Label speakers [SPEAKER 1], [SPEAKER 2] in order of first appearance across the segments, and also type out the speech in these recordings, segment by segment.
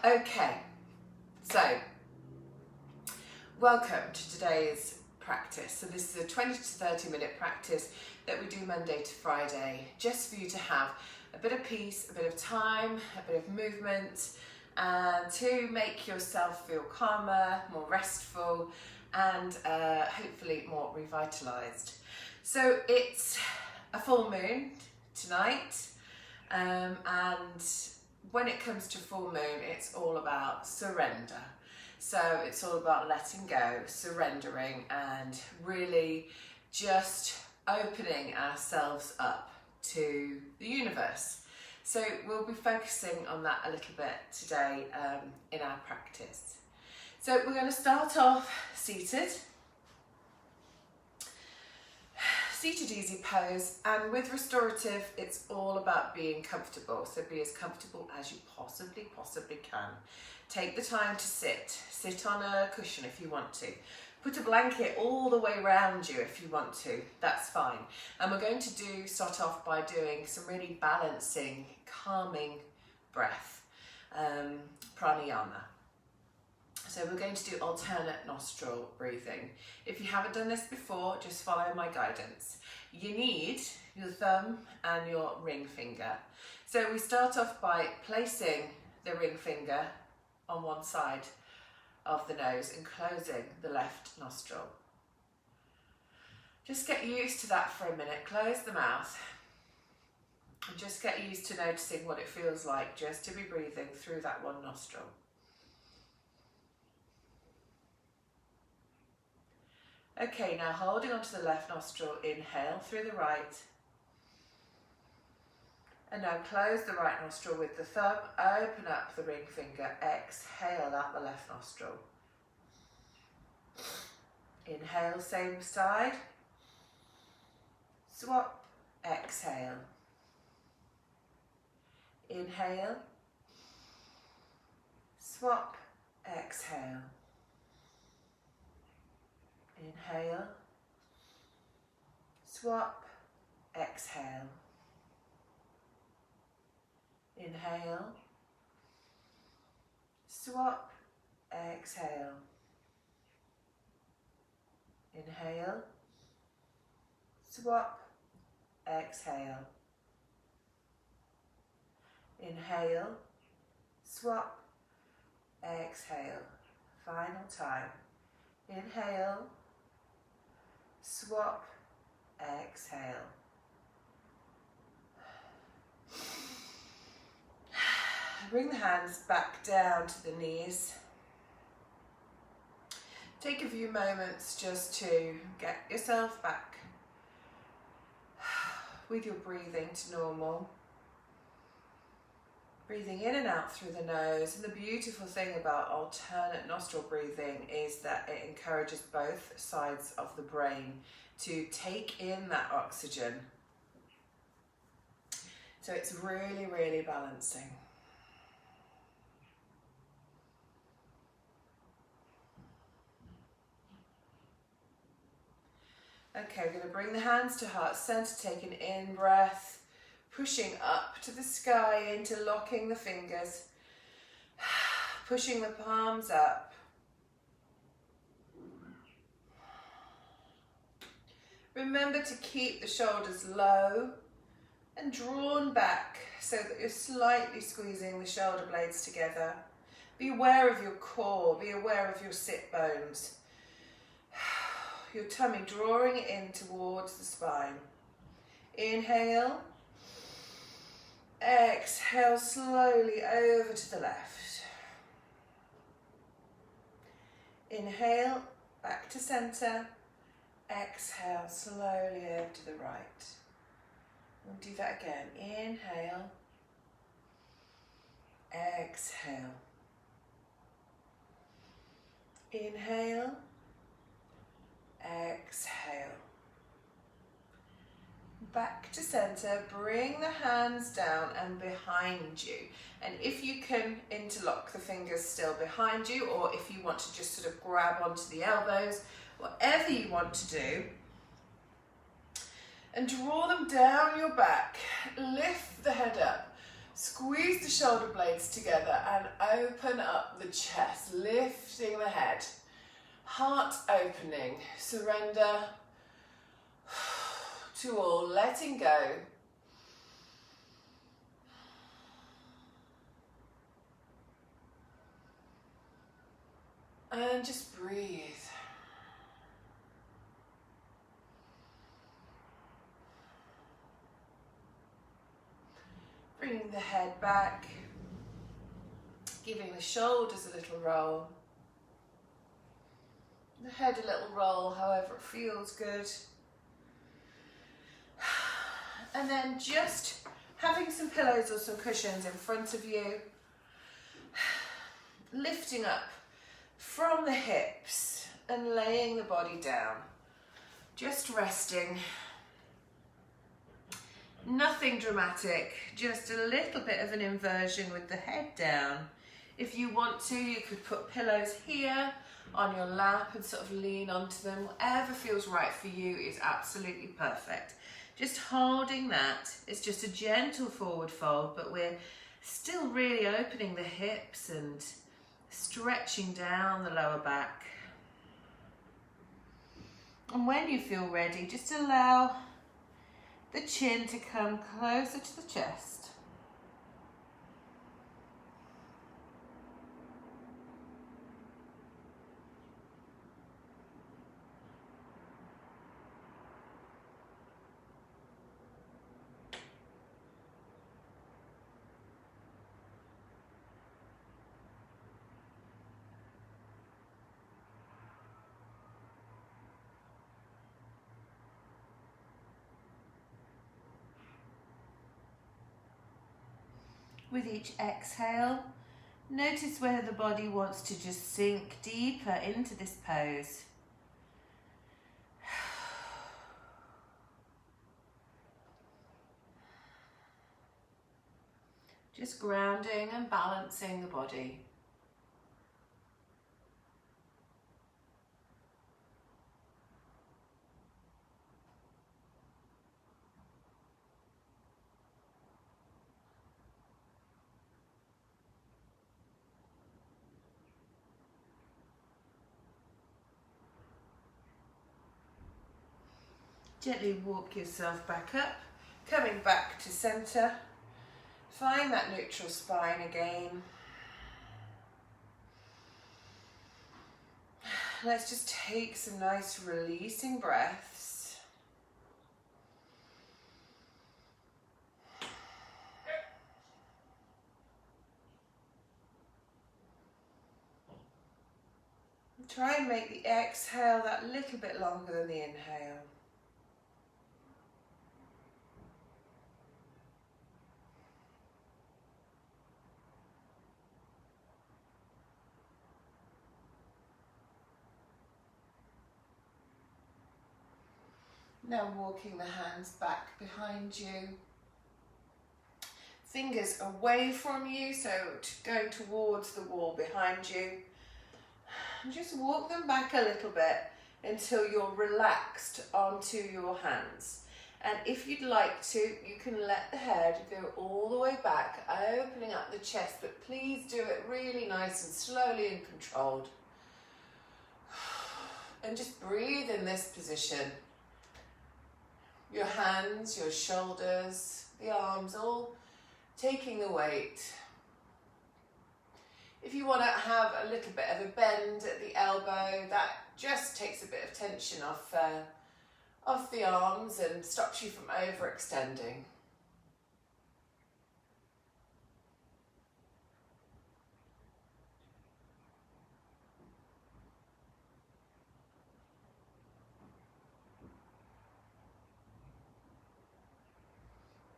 [SPEAKER 1] Okay, so welcome to today's practice. So this is a 20 to 30 minute practice that we do Monday to Friday, just for you to have a bit of peace, a bit of time, a bit of movement, and to make yourself feel calmer, more restful, and hopefully more revitalized. So it's a full moon tonight, and when it comes to full moon, it's all about surrender. So it's all about letting go, surrendering, and really just opening ourselves up to the universe. So we'll be focusing on that a little bit today in our practice. So we're going to start off seated. Seated easy pose, and with restorative it's all about being comfortable, so be as comfortable as you possibly can. Take the time to sit on a cushion if you want to, put a blanket all the way around you if you want to, that's fine. And we're going to start off by doing some really balancing, calming breath, pranayama. So we're going to do alternate nostril breathing. If you haven't done this before, just follow my guidance. You need your thumb and your ring finger. So we start off by placing the ring finger on one side of the nose and closing the left nostril. Just get used to that for a minute. Close the mouth and just get used to noticing what it feels like just to be breathing through that one nostril. Okay, now holding onto the left nostril, inhale through the right. And now close the right nostril with the thumb, open up the ring finger, exhale out the left nostril. Inhale, same side. Swap, exhale. Inhale. Swap, exhale. Inhale, swap, exhale. Inhale, swap, exhale. Inhale, swap, exhale. Inhale, swap, exhale. Final time. Inhale, swap, exhale. Bring the hands back down to the knees. Take a few moments just to get yourself back with your breathing to normal. Breathing in and out through the nose. And the beautiful thing about alternate nostril breathing is that it encourages both sides of the brain to take in that oxygen. So it's really, really balancing. Okay, we're going to bring the hands to heart center, take an in breath, pushing up to the sky, interlocking the fingers, pushing the palms up. Remember to keep the shoulders low and drawn back so that you're slightly squeezing the shoulder blades together. Be aware of your core, be aware of your sit bones. Your tummy drawing it in towards the spine. Inhale. Exhale slowly over to the left. Inhale, back to center. Exhale slowly over to the right. We'll do that again. Inhale. Exhale. Inhale. Exhale. Back to center, bring the hands down and behind you. And if you can interlock the fingers still behind you, or if you want to just sort of grab onto the elbows, whatever you want to do. And draw them down your back, lift the head up. Squeeze the shoulder blades together and open up the chest, lifting the head. Heart opening, surrender to all, letting go. And just breathe. Bringing the head back, giving the shoulders a little roll. The head a little roll, however it feels good. And then just having some pillows or some cushions in front of you. Lifting up from the hips and laying the body down. Just resting. Nothing dramatic, just a little bit of an inversion with the head down. If you want to, you could put pillows here on your lap and sort of lean onto them. Whatever feels right for you is absolutely perfect. Just holding that. It's just a gentle forward fold, but we're still really opening the hips and stretching down the lower back. And when you feel ready, just allow the chin to come closer to the chest. With each exhale, notice where the body wants to just sink deeper into this pose. Just grounding and balancing the body. Gently walk yourself back up, coming back to center. Find that neutral spine again. Let's just take some nice releasing breaths. Try and make the exhale that little bit longer than the inhale. Now walking the hands back behind you. Fingers away from you, so going towards the wall behind you. And just walk them back a little bit until you're relaxed onto your hands. And if you'd like to, you can let the head go all the way back, opening up the chest, but please do it really nice and slowly and controlled. And just breathe in this position. Your hands, your shoulders, the arms, all taking the weight. If you want to have a little bit of a bend at the elbow, that just takes a bit of tension off the arms and stops you from overextending.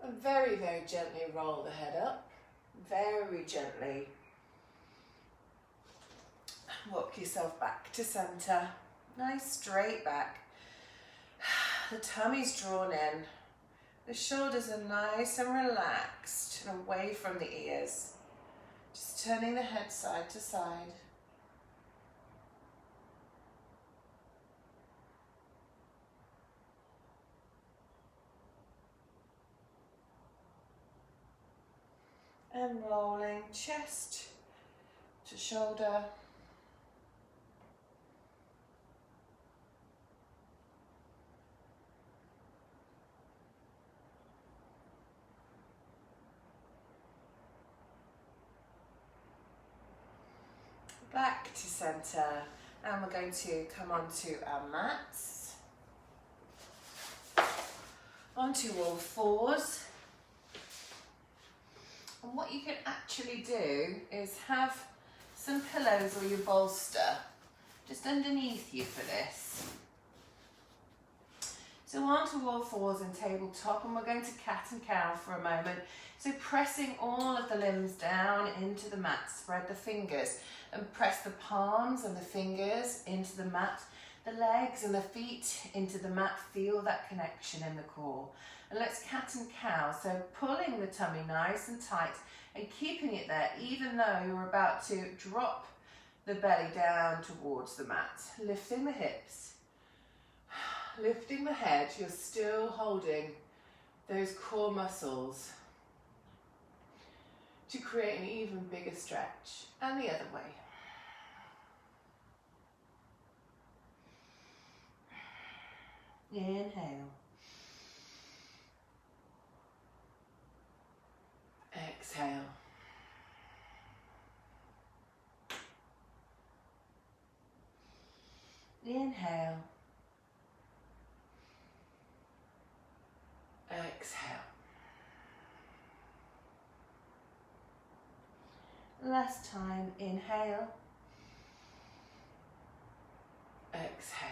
[SPEAKER 1] And very, very gently roll the head up, very gently. Walk yourself back to center, nice straight back. The tummy's drawn in, the shoulders are nice and relaxed and away from the ears. Just turning the head side to side. And rolling chest to shoulder. Back to centre, and we're going to come onto our mats, onto all fours. And what you can actually do is have some pillows or your bolster just underneath you for this. So onto all fours and tabletop, and we're going to cat and cow for a moment. So pressing all of the limbs down into the mat, spread the fingers and press the palms and the fingers into the mat, the legs and the feet into the mat. Feel that connection in the core. And let's cat and cow, so pulling the tummy nice and tight and keeping it there even though you're about to drop the belly down towards the mat. Lifting the hips, lifting the head, you're still holding those core muscles to create an even bigger stretch, and the other way. Inhale. Exhale. Inhale. Exhale. Last time, inhale. Exhale.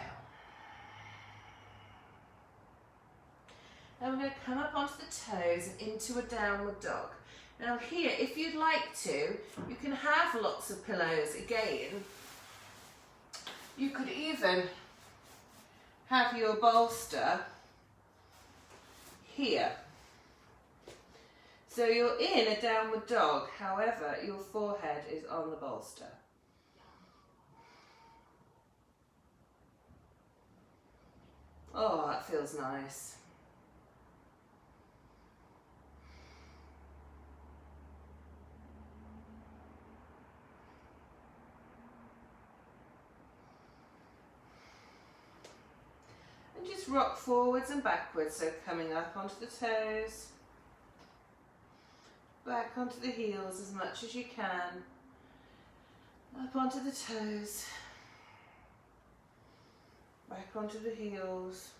[SPEAKER 1] Now we're going to come up onto the toes and into a downward dog. Now here, if you'd like to, you can have lots of pillows again. You could even have your bolster here. So you're in a downward dog, however, your forehead is on the bolster. Oh, that feels nice. And just rock forwards and backwards, so coming up onto the toes, back onto the heels as much as you can, up onto the toes, back onto the heels.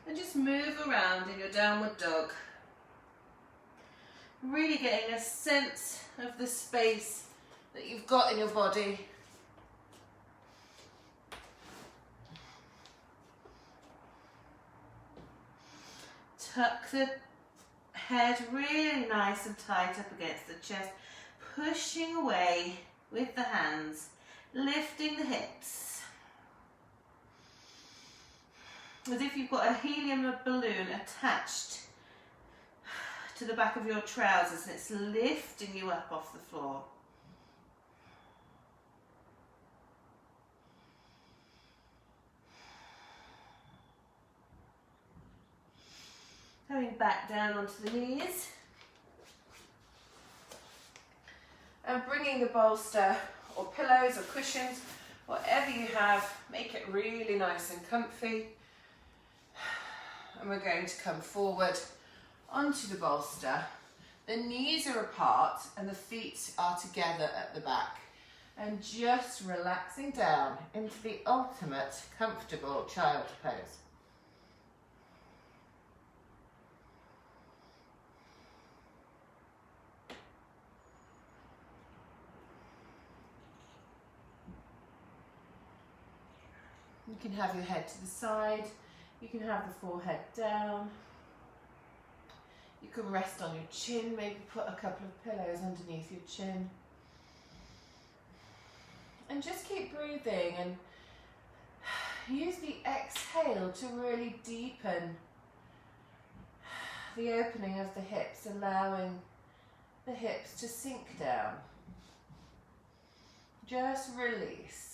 [SPEAKER 1] And just move around in your downward dog. Really getting a sense of the space that you've got in your body. Tuck the head really nice and tight up against the chest, pushing away with the hands, lifting the hips. As if you've got a helium balloon attached to the back of your trousers and it's lifting you up off the floor. Coming back down onto the knees. And bringing the bolster or pillows or cushions, whatever you have, make it really nice and comfy. And we're going to come forward onto the bolster. The knees are apart and the feet are together at the back. And just relaxing down into the ultimate comfortable child pose. You can have your head to the side, you can have the forehead down, you can rest on your chin, maybe put a couple of pillows underneath your chin. And just keep breathing and use the exhale to really deepen the opening of the hips, allowing the hips to sink down. Just release.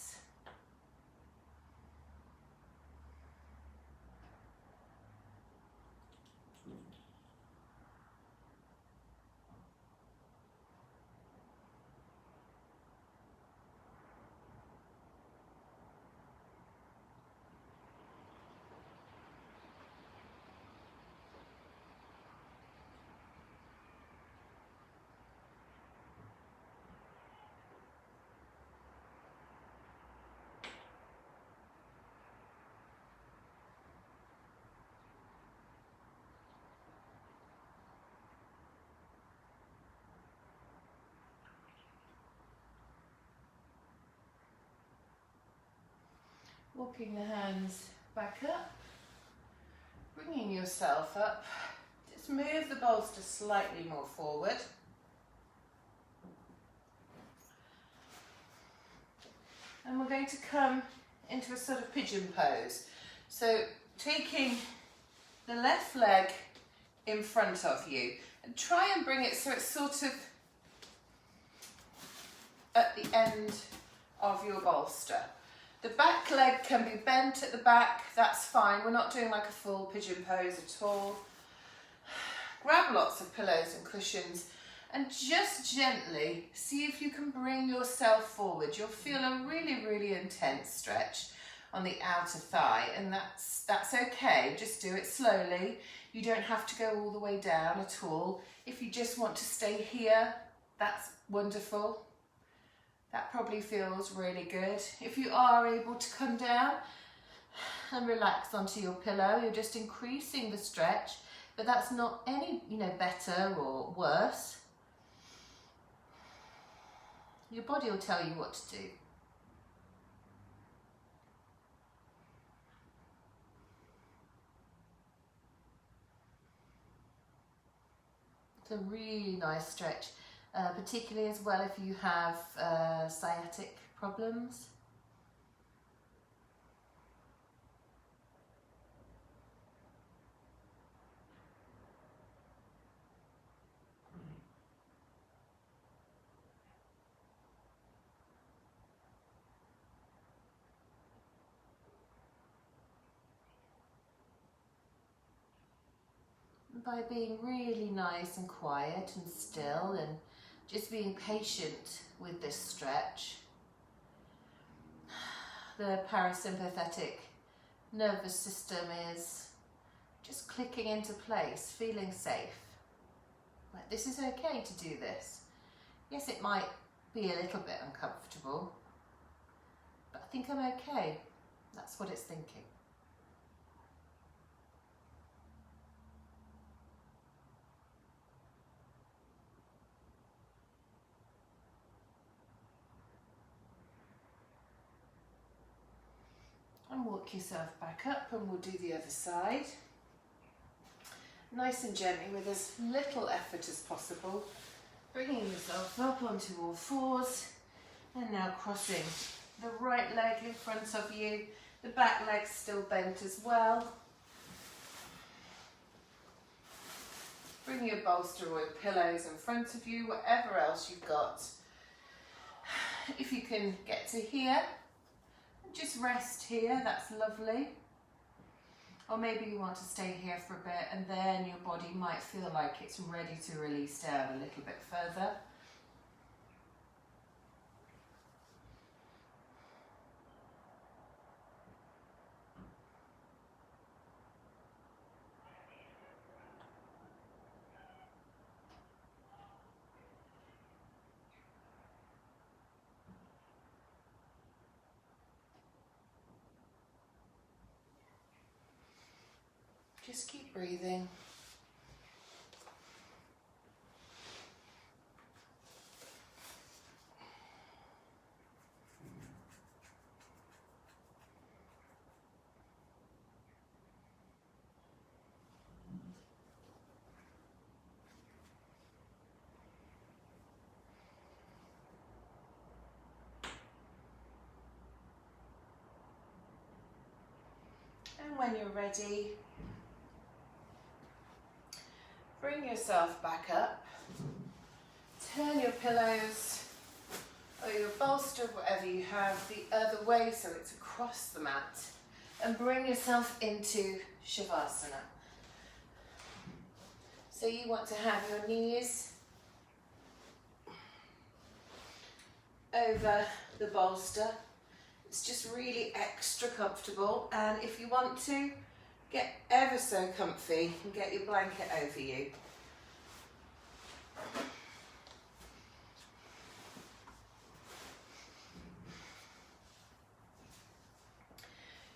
[SPEAKER 1] Walking the hands back up, bringing yourself up. Just move the bolster slightly more forward. And we're going to come into a sort of pigeon pose. So taking the left leg in front of you and try and bring it so it's sort of at the end of your bolster. The back leg can be bent at the back, that's fine. We're not doing like a full pigeon pose at all. Grab lots of pillows and cushions and just gently see if you can bring yourself forward. You'll feel a really, really intense stretch on the outer thigh, and that's okay. Just do it slowly. You don't have to go all the way down at all. If you just want to stay here, that's wonderful. That probably feels really good. If you are able to come down and relax onto your pillow, you're just increasing the stretch, but that's not any, better or worse. Your body will tell you what to do. It's a really nice stretch, particularly as well if you have sciatic problems. By being really nice and quiet and still and just being patient with this stretch, the parasympathetic nervous system is just clicking into place, feeling safe. Like, this is okay to do this. Yes, it might be a little bit uncomfortable, but I think I'm okay. That's what it's thinking. And walk yourself back up, and we'll do the other side. Nice and gently with as little effort as possible. Bringing yourself up onto all fours, and now crossing the right leg in front of you. The back leg's still bent as well. Bring your bolster or your pillows in front of you, whatever else you've got. If you can get to here, just rest here, that's lovely. Or maybe you want to stay here for a bit, and then your body might feel like it's ready to release down a little bit further. Just keep breathing. And when you're ready, bring yourself back up, turn your pillows or your bolster, whatever you have, the other way so it's across the mat, and bring yourself into Shavasana. So you want to have your knees over the bolster. It's just really extra comfortable, and if you want to, get ever so comfy and get your blanket over you.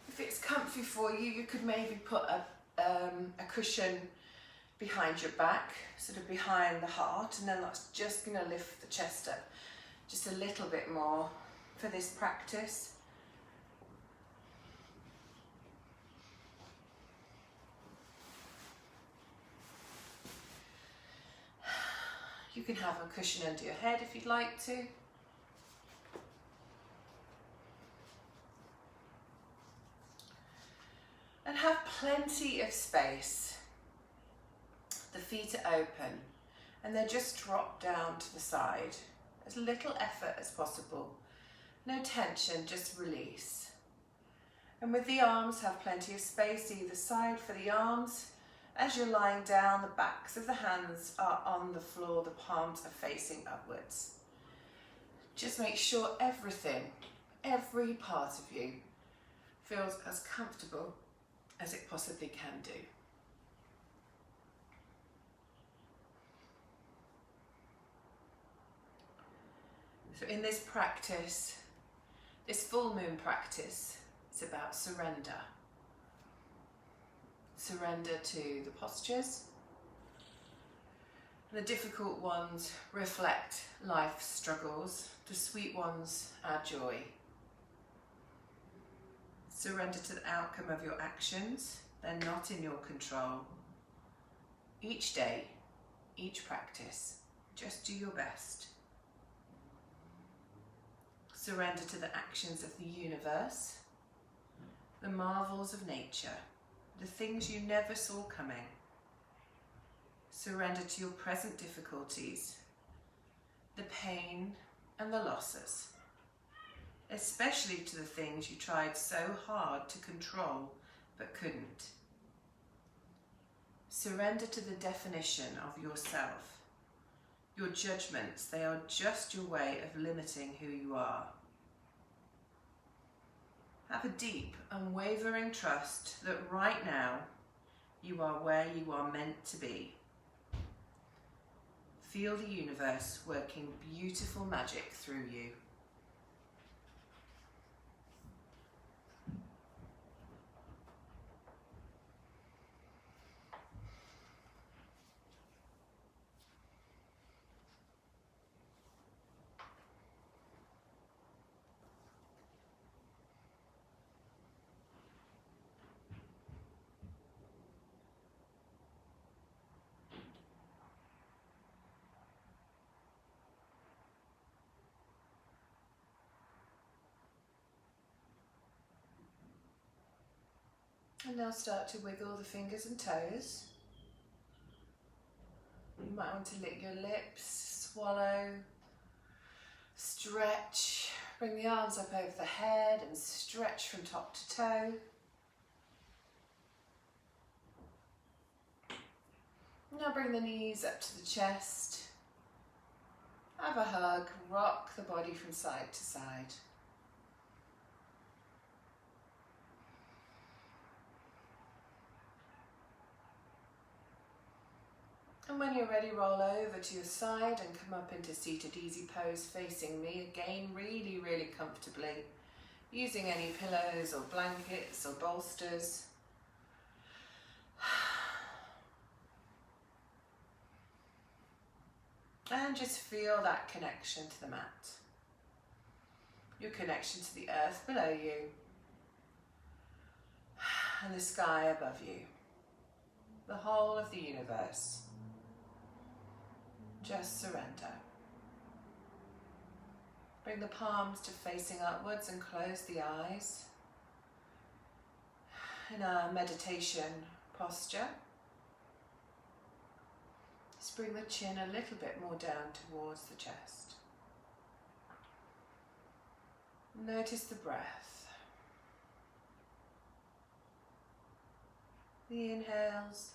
[SPEAKER 1] If it's comfy for you, you could maybe put a cushion behind your back, sort of behind the heart, and then that's just going to lift the chest up just a little bit more for this practice. You can have a cushion under your head if you'd like to. And have plenty of space. The feet are open and they just drop down to the side. As little effort as possible. No tension, just release. And with the arms, have plenty of space either side for the arms. As you're lying down, the backs of the hands are on the floor, the palms are facing upwards. Just make sure everything, every part of you feels as comfortable as it possibly can do. So in this practice, this full moon practice, it's about surrender. Surrender to the postures. The difficult ones reflect life's struggles. The sweet ones are joy. Surrender to the outcome of your actions. They're not in your control. Each day, each practice, just do your best. Surrender to the actions of the universe, the marvels of nature, the things you never saw coming. Surrender to your present difficulties, the pain and the losses, especially to the things you tried so hard to control but couldn't. Surrender to the definition of yourself. Your judgments, they are just your way of limiting who you are. Have a deep, unwavering trust that right now you are where you are meant to be. Feel the universe working beautiful magic through you. And now start to wiggle the fingers and toes. You might want to lick your lips, swallow, stretch. Bring the arms up over the head and stretch from top to toe. Now bring the knees up to the chest. Have a hug, rock the body from side to side. And when you're ready, roll over to your side and come up into seated easy pose facing me again, really, really comfortably, using any pillows or blankets or bolsters. And just feel that connection to the mat. Your connection to the earth below you and the sky above you. The whole of the universe. Just surrender. Bring the palms to facing upwards and close the eyes. In a meditation posture, just bring the chin a little bit more down towards the chest. Notice the breath. The inhales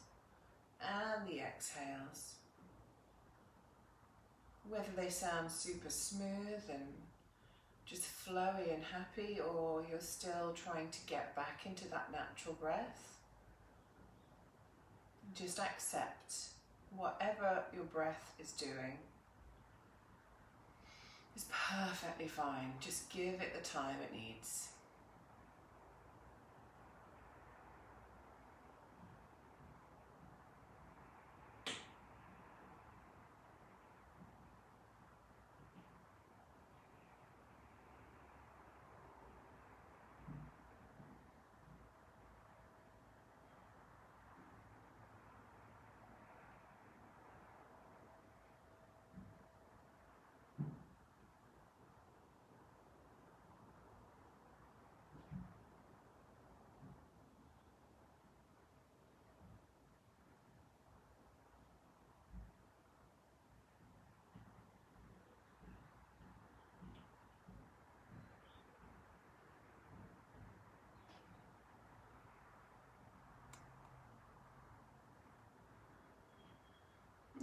[SPEAKER 1] and the exhales. Whether they sound super smooth and just flowy and happy, or you're still trying to get back into that natural breath. Just accept whatever your breath is doing is perfectly fine. Just give it the time it needs.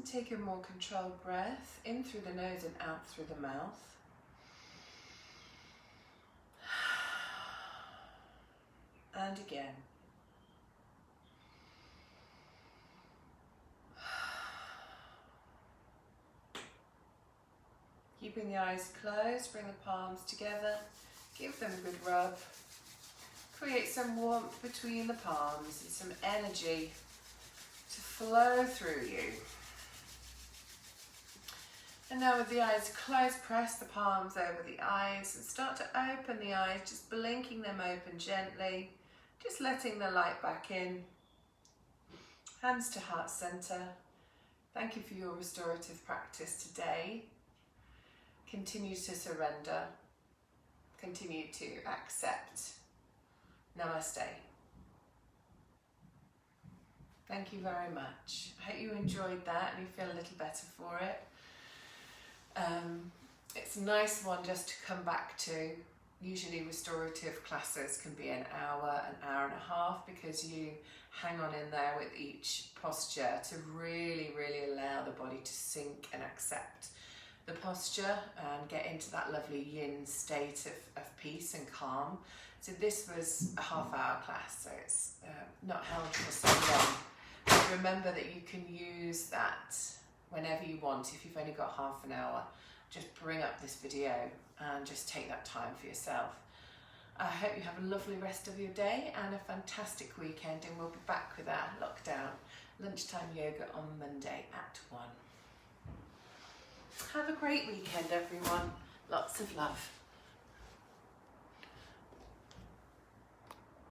[SPEAKER 1] And take a more controlled breath in through the nose and out through the mouth. And again. Keeping the eyes closed, bring the palms together, give them a good rub. Create some warmth between the palms and some energy to flow through you. And now with the eyes closed, press the palms over the eyes and start to open the eyes, just blinking them open gently, just letting the light back in. Hands to heart center. Thank you for your restorative practice today. Continue to surrender. Continue to accept. Namaste. Thank you very much. I hope you enjoyed that and you feel a little better for it. It's a nice one just to come back to. Usually restorative classes can be an hour and a half, because you hang on in there with each posture to really, really allow the body to sink and accept the posture and get into that lovely yin state of peace and calm. So this was a half-hour class, so it's not held for so long. But remember that you can use that whenever you want. If you've only got half an hour, just bring up this video and just take that time for yourself. I hope you have a lovely rest of your day and a fantastic weekend, and we'll be back with our lockdown lunchtime yoga on Monday at 1. Have a great weekend, everyone. Lots of love.